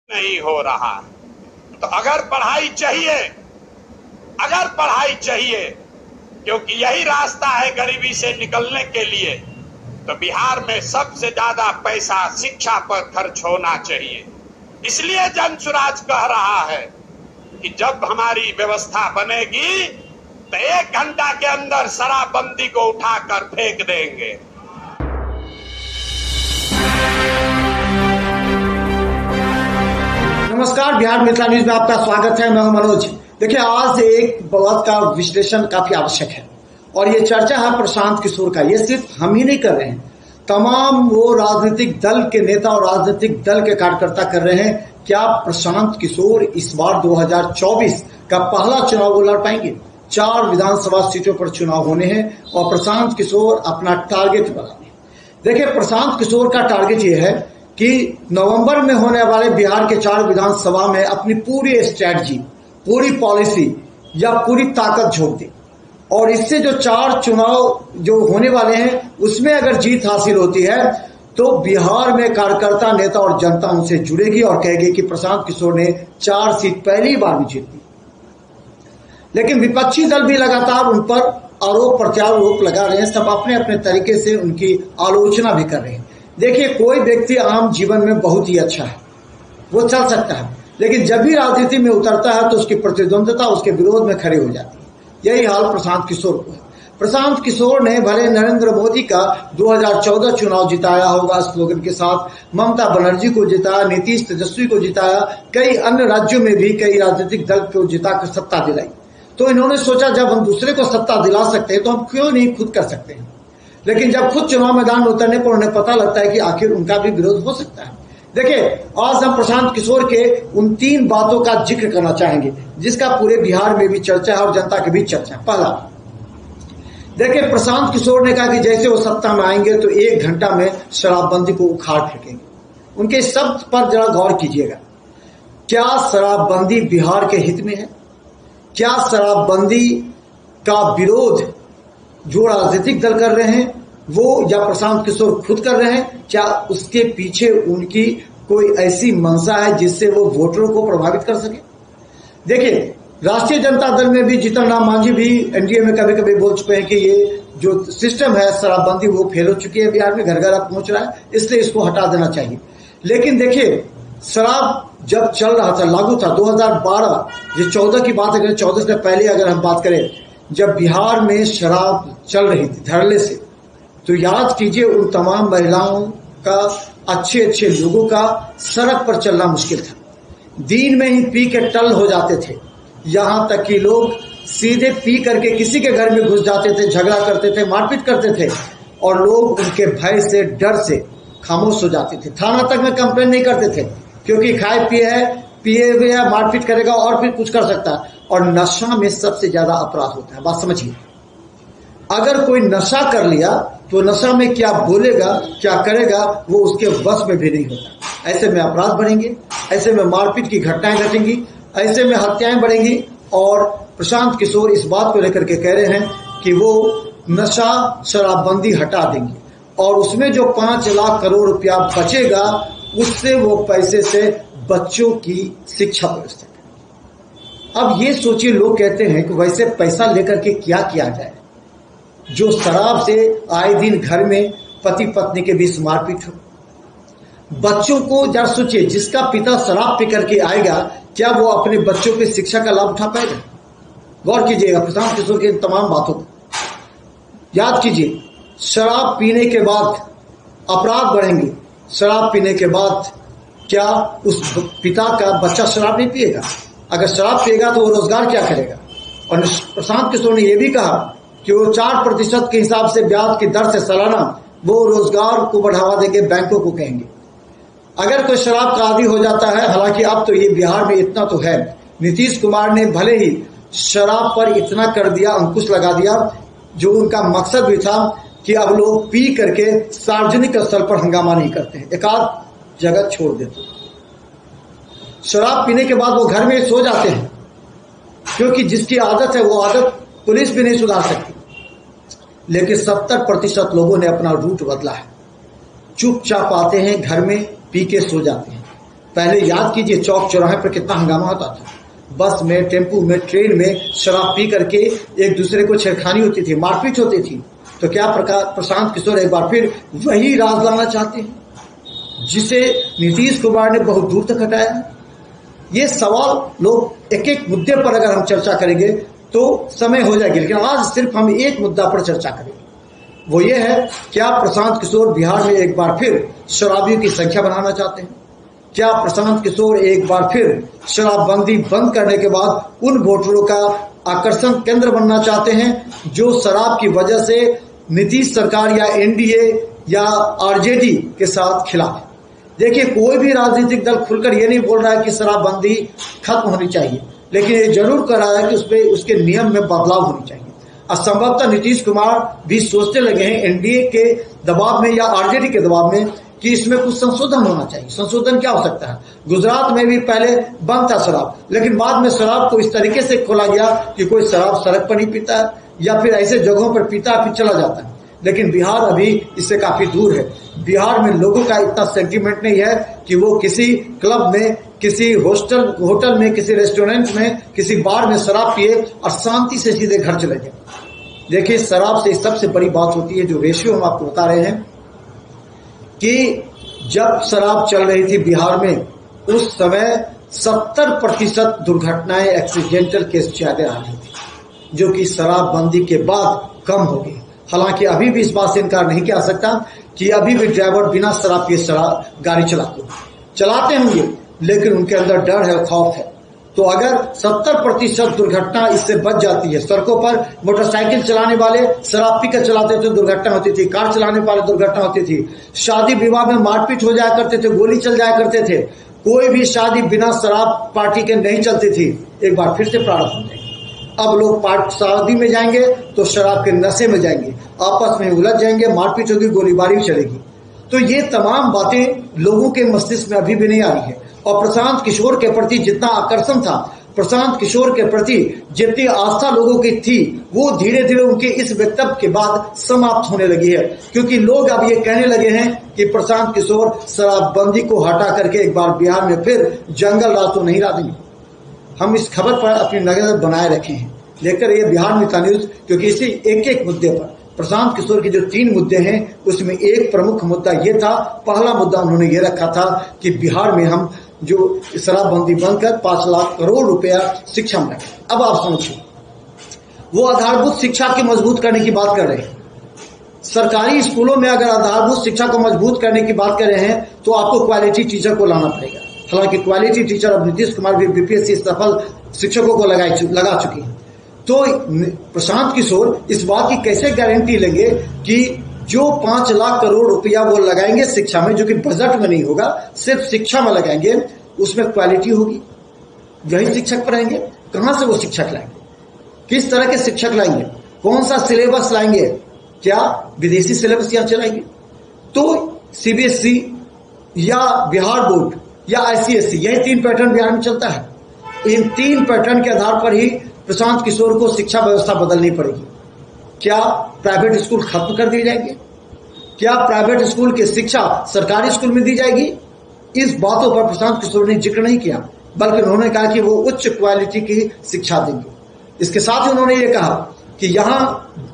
नहीं हो रहा। तो अगर पढ़ाई चाहिए क्योंकि यही रास्ता है गरीबी से निकलने के लिए, तो बिहार में सबसे ज्यादा पैसा शिक्षा पर खर्च होना चाहिए। इसलिए जनसुराज कह रहा है कि जब हमारी व्यवस्था बनेगी तो 1 घंटा के अंदर शराबबंदी को उठाकर फेंक देंगे। नमस्कार, बिहार मिथिला न्यूज में आपका स्वागत है। मैं हूं मनोज। देखिए, आज एक बात का विश्लेषण काफी आवश्यक है और ये चर्चा है प्रशांत किशोर का। ये सिर्फ हम ही नहीं कर रहे हैं, तमाम वो राजनीतिक दल के नेता और राजनीतिक दल के कार्यकर्ता कर रहे हैं। क्या प्रशांत किशोर इस बार 2024 का पहला चुनाव वो लड़ पाएंगे? 4 विधानसभा सीटों पर चुनाव होने हैं और प्रशांत किशोर अपना टारगेट बना रहे हैं। देखिए, प्रशांत किशोर का टारगेट ये है कि नवंबर में होने वाले बिहार के 4 विधानसभा में अपनी पूरी स्ट्रैटेजी, पूरी पॉलिसी या पूरी ताकत झोंक दे और इससे जो 4 चुनाव जो होने वाले हैं उसमें अगर जीत हासिल होती है तो बिहार में कार्यकर्ता, नेता और जनता उनसे जुड़ेगी और कहेगी कि प्रशांत किशोर ने 4 सीट पहली बार भी जीती। लेकिन विपक्षी दल भी लगातार उन पर आरोप प्रत्यारोप लगा रहे हैं। सब अपने अपने तरीके से उनकी आलोचना भी कर रहे हैं। देखिए, कोई व्यक्ति आम जीवन में बहुत ही अच्छा है, वो चल सकता है, लेकिन जब भी राजनीति में उतरता है तो उसकी प्रतिद्वंदता उसके विरोध में खड़ी हो जाती है। यही हाल प्रशांत किशोर को है। प्रशांत किशोर ने भले नरेंद्र मोदी का 2014 चुनाव जिताया होगा स्लोगन के साथ, ममता बनर्जी को जिताया, नीतीश तेजस्वी को जिताया, कई अन्य राज्यों में भी कई राजनीतिक दल को जिताकर सत्ता दिलाई। तो इन्होंने सोचा जब हम दूसरे को सत्ता दिला सकते हैं तो हम क्यों नहीं खुद कर सकते हैं। लेकिन जब खुद चुनाव मैदान में उतरने पर उन्हें पता लगता है कि आखिर उनका भी विरोध हो सकता है। देखिए, आज हम प्रशांत किशोर के उन 3 बातों का जिक्र करना चाहेंगे जिसका पूरे बिहार में भी चर्चा है और जनता के बीच चर्चा है। पहला, देखिए, प्रशांत किशोर ने कहा कि जैसे वो सत्ता में आएंगे तो 1 घंटा में शराबबंदी को उखाड़ फेंकेंगे। उनके शब्द पर जरा गौर कीजिएगा। क्या शराबबंदी बिहार के हित में है? क्या शराबबंदी का विरोध जो राजनीतिक दल कर रहे हैं वो या प्रशांत किशोर खुद कर रहे हैं? क्या उसके पीछे उनकी कोई ऐसी मंशा है जिससे वो वोटरों को प्रभावित कर सके? देखिए, राष्ट्रीय जनता दल में भी जीतन राम मांझी भी एनडीए में कभी कभी बोल चुके हैं कि ये जो सिस्टम है शराबबंदी वो फेल हो चुकी है, बिहार में घर घर अब पहुंच रहा है, इसलिए इसको हटा देना चाहिए। लेकिन देखिए, शराब जब चल रहा था, लागू था 2012, ये 14 की बात है, 14 से पहले अगर हम बात करें, जब बिहार में शराब चल रही थी धड़ल्ले से, तो याद कीजिए उन तमाम महिलाओं का, अच्छे लोगों का सड़क पर चलना मुश्किल था। दिन में ही पी के टल हो जाते थे, यहां तक कि लोग सीधे पी करके किसी के घर में घुस जाते थे, झगड़ा करते थे, मारपीट करते थे और लोग उनके भय से, डर से खामोश हो जाते थे। थाना तक में कंप्लेन नहीं करते थे क्योंकि खाए पिए हुए है, मारपीट करेगा और फिर कुछ कर सकता है। और नशा में सबसे ज्यादा अपराध होता है। बात समझिए, अगर कोई नशा कर लिया तो नशा में क्या बोलेगा, क्या करेगा, वो उसके वश में भी नहीं होता। ऐसे में अपराध बढ़ेंगे, ऐसे में मारपीट की घटनाएं घटेंगी, ऐसे में हत्याएं बढ़ेंगी। और प्रशांत किशोर इस बात को लेकर के कह रहे हैं कि वो नशा शराबबंदी हटा देंगे और उसमें जो 5 लाख करोड़ रुपया बचेगा उससे वो पैसे से बच्चों की शिक्षा व्यवस्था। अब ये सोचिए, लोग कहते हैं कि वैसे पैसा लेकर के क्या किया जाए जो शराब से आए दिन घर में पति पत्नी के बीच मारपीट हो। बच्चों को जरा सोचिए, जिसका पिता शराब पी करके आएगा क्या वो अपने बच्चों की शिक्षा का लाभ उठा पाएगा? गौर कीजिएगा प्रशांत किशोर की तमाम बातों को। याद कीजिए, शराब पीने के बाद अपराध बढ़ेंगे। शराब पीने के बाद क्या उस पिता का बच्चा शराब नहीं पिएगा? अगर शराब पिएगा तो वो रोजगार क्या करेगा? और प्रशांत किशोर ने यह भी कहा कि वो 4% के हिसाब से ब्याज की दर से सालाना वो रोजगार को बढ़ावा देंगे, बैंकों को कहेंगे। अगर कोई शराब का आदी हो जाता है, हालांकि अब तो ये बिहार में इतना तो है, नीतीश कुमार ने भले ही शराब पर इतना कर दिया, अंकुश लगा दिया, जो उनका मकसद भी था कि अब लोग पी करके सार्वजनिक स्थल पर हंगामा नहीं करते हैं, एक आध जगह छोड़ देते हैं। शराब पीने के बाद वो घर में सो जाते हैं क्योंकि जिसकी आदत है वो आदत पुलिस भी नहीं सुधार सकती। लेकिन 70% लोगों ने अपना रूट बदला है, चुपचाप आते हैं घर में, पी के सो जाते हैं। पहले याद कीजिए चौक चौराहे पर कितना हंगामा होता था, बस में, टेम्पू में, ट्रेन में शराब पी करके एक दूसरे को छेड़खानी होती थी, मारपीट होती थी। तो क्या प्रशांत किशोर एक बार फिर वही राज लाना चाहते हैं जिसे नीतीश कुमार ने बहुत दूर तक हटाया? ये सवाल लोग एक एक मुद्दे पर अगर हम चर्चा करेंगे तो समय हो जाएगी, लेकिन आज सिर्फ हम एक मुद्दा पर चर्चा करेंगे। वो ये है, क्या प्रशांत किशोर बिहार में एक बार फिर शराबियों की संख्या बढ़ाना चाहते हैं? क्या प्रशांत किशोर एक बार फिर शराबबंदी बंद करने के बाद उन वोटरों का आकर्षण केंद्र बनना चाहते हैं जो शराब की वजह से नीतीश सरकार या एनडीए या आरजेडी के साथ खिलाफ? देखिए, कोई भी राजनीतिक दल खुलकर ये नहीं बोल रहा है कि शराबबंदी खत्म होनी चाहिए, लेकिन ये जरूर कर रहा है कि उसमें उसके नियम में बदलाव होनी चाहिए। असंभवतः नीतीश कुमार भी सोचने लगे हैं एनडीए के दबाव में या आरजेडी के दबाव में कि इसमें कुछ संशोधन होना चाहिए। संशोधन क्या हो सकता है? गुजरात में भी पहले बंद था शराब, लेकिन बाद में शराब को इस तरीके से खोला गया कि कोई शराब सड़क पर नहीं पीता है या फिर ऐसे जगहों पर पीता है फिर चला जाता है। लेकिन बिहार अभी इससे काफी दूर है। बिहार में लोगों का इतना सेंटीमेंट नहीं है कि वो किसी क्लब में, किसी होटल में, किसी रेस्टोरेंट में, किसी बार में शराब पिए और शांति से सीधे घर चले जाए। देखिए, शराब से सबसे बड़ी बात होती है, जो रेशियो हम आपको बता रहे हैं कि जब शराब चल रही थी बिहार में, उस समय 70% दुर्घटनाएं एक्सीडेंटल केस ज्यादा आ रही थी, जो कि शराबबंदी के बाद कम हो गई। हालांकि अभी भी इस बात से इनकार नहीं किया जा सकता कि अभी भी ड्राइवर बिना शराब पिए गाड़ी चलाते होंगे, लेकिन उनके अंदर डर है, खौफ है। तो अगर 70% दुर्घटना इससे बच जाती है, सड़कों पर मोटरसाइकिल चलाने वाले शराब पीकर चलाते थे, दुर्घटना होती थी, कार चलाने वाले दुर्घटना होती थी, शादी विवाह में मारपीट हो जाया करते थे, गोली चल जाया करते थे, कोई भी शादी बिना शराब पार्टी के नहीं चलती थी। एक बार फिर से प्रारंभ हो जाएगी। अब लोग शादी में जाएंगे तो शराब के नशे में जाएंगे, आपस में उलझ जाएंगे, मारपीट होगी, गोलीबारी चलेगी। तो ये तमाम बातें लोगों के मस्तिष्क में अभी भी नहीं आ रही है। और प्रशांत किशोर के प्रति जितना आकर्षण था, प्रशांत किशोर के प्रति जितनी आस्था लोगों की थी, वो धीरे धीरे उनके इस वक्तव्य के बाद समाप्त होने लगी है। क्योंकि लोग अब ये कहने लगे हैं कि प्रशांत किशोर शराबबंदी को हटा करके एक बार बिहार में फिर जंगल राज तो नहीं ला देंगे। हम इस खबर पर अपनी नजर बनाए रखे हैं, लेकर ये बिहार मित्र न्यूज, क्योंकि इसी एक एक मुद्दे पर प्रशांत किशोर के जो 3 मुद्दे हैं उसमें एक प्रमुख मुद्दा ये था। पहला मुद्दा उन्होंने ये रखा था कि बिहार में हम जो शराबबंदी बंद कर 5 लाख करोड़ रुपया शिक्षा में रखें। अब आप समझिए, वो आधारभूत शिक्षा की मजबूत करने की बात कर रहे हैं। सरकारी स्कूलों में अगर आधारभूत शिक्षा को मजबूत करने की बात कर रहे हैं तो आपको क्वालिटी टीचर को लाना पड़ेगा। हालांकि क्वालिटी टीचर अब नीतीश कुमार भी बीपीएससी सफल शिक्षकों को लगा चुकी है। तो प्रशांत किशोर इस बात की कैसे गारंटी लेंगे कि जो 5 लाख करोड़ रुपया वो लगाएंगे शिक्षा में, जो कि बजट में नहीं होगा, सिर्फ शिक्षा में लगाएंगे, उसमें क्वालिटी होगी? वही शिक्षक पढ़ाएंगे? कहां से वो शिक्षक लाएंगे? किस तरह के शिक्षक लाएंगे? कौन सा सिलेबस लाएंगे? क्या विदेशी सिलेबस यहां चलाएंगे? तो सीबीएसई या बिहार बोर्ड या आईसीएसई, यही 3 पैटर्न बिहार में चलता है। इन 3 पैटर्न के आधार पर ही प्रशांत किशोर को शिक्षा व्यवस्था बदलनी पड़ेगी। क्या प्राइवेट स्कूल खत्म कर दिए जाएंगे? क्या प्राइवेट स्कूल की शिक्षा सरकारी स्कूल में दी जाएगी? इस बातों पर प्रशांत किशोर ने जिक्र नहीं किया, बल्कि उन्होंने कहा कि वो उच्च क्वालिटी की शिक्षा देंगे। इसके साथ ही उन्होंने ये कहा कि यहाँ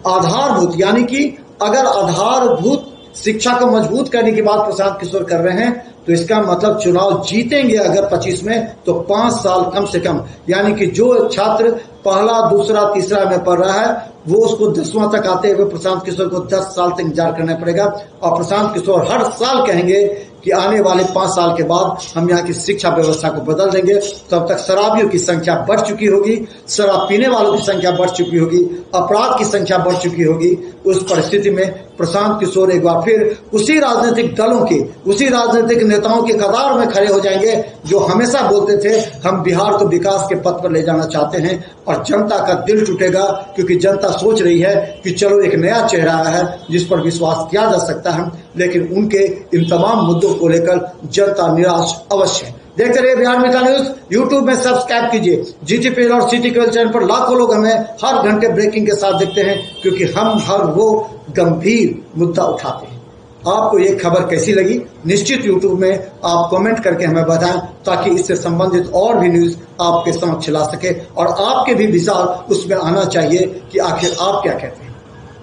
आधारभूत, यानी कि अगर आधारभूत शिक्षा को मजबूत करने की बात प्रशांत किशोर कर रहे हैं तो इसका मतलब चुनाव जीतेंगे अगर 25 में तो 5 साल कम से कम, यानी कि जो छात्र पहला, दूसरा, तीसरा में पढ़ रहा है वो उसको 10वां तक आते हुए प्रशांत किशोर को 10 साल तक इंतजार करना पड़ेगा। और प्रशांत किशोर हर साल कहेंगे कि आने वाले 5 साल के बाद हम यहाँ की शिक्षा व्यवस्था को बदल देंगे। तब तक शराबियों की संख्या बढ़ चुकी होगी, शराब पीने वालों की संख्या बढ़ चुकी होगी, अपराध की संख्या बढ़ चुकी होगी। उस परिस्थिति में प्रशांत किशोर एक बार फिर उसी राजनीतिक दलों के, उसी राजनीतिक नेताओं के कतार में खड़े हो जाएंगे जो हमेशा बोलते थे हम बिहार को विकास के पथ पर ले जाना चाहते हैं। और जनता का दिल टूटेगा, क्योंकि जनता सोच रही है कि चलो एक नया चेहरा आया है जिस पर विश्वास किया जा सकता है, लेकिन उनके इन तमाम मुद्दों को लेकर जनता निराश अवश्य है। देखते रहिए बिहार मित्र न्यूज। यूट्यूब में सब्सक्राइब कीजिए। जीटीपीएल और सिटी केबल चैनल पर लाखों लोग हमें हर घंटे ब्रेकिंग के साथ देखते हैं, क्योंकि हम हर वो गंभीर मुद्दा उठाते हैं। आपको ये खबर कैसी लगी निश्चित यूट्यूब में आप कमेंट करके हमें बताएं, ताकि इससे संबंधित और भी न्यूज आपके समक्ष ला सके और आपके भी विचार उसमें आना चाहिए कि आखिर आप क्या कहते हैं।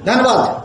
धन्यवाद।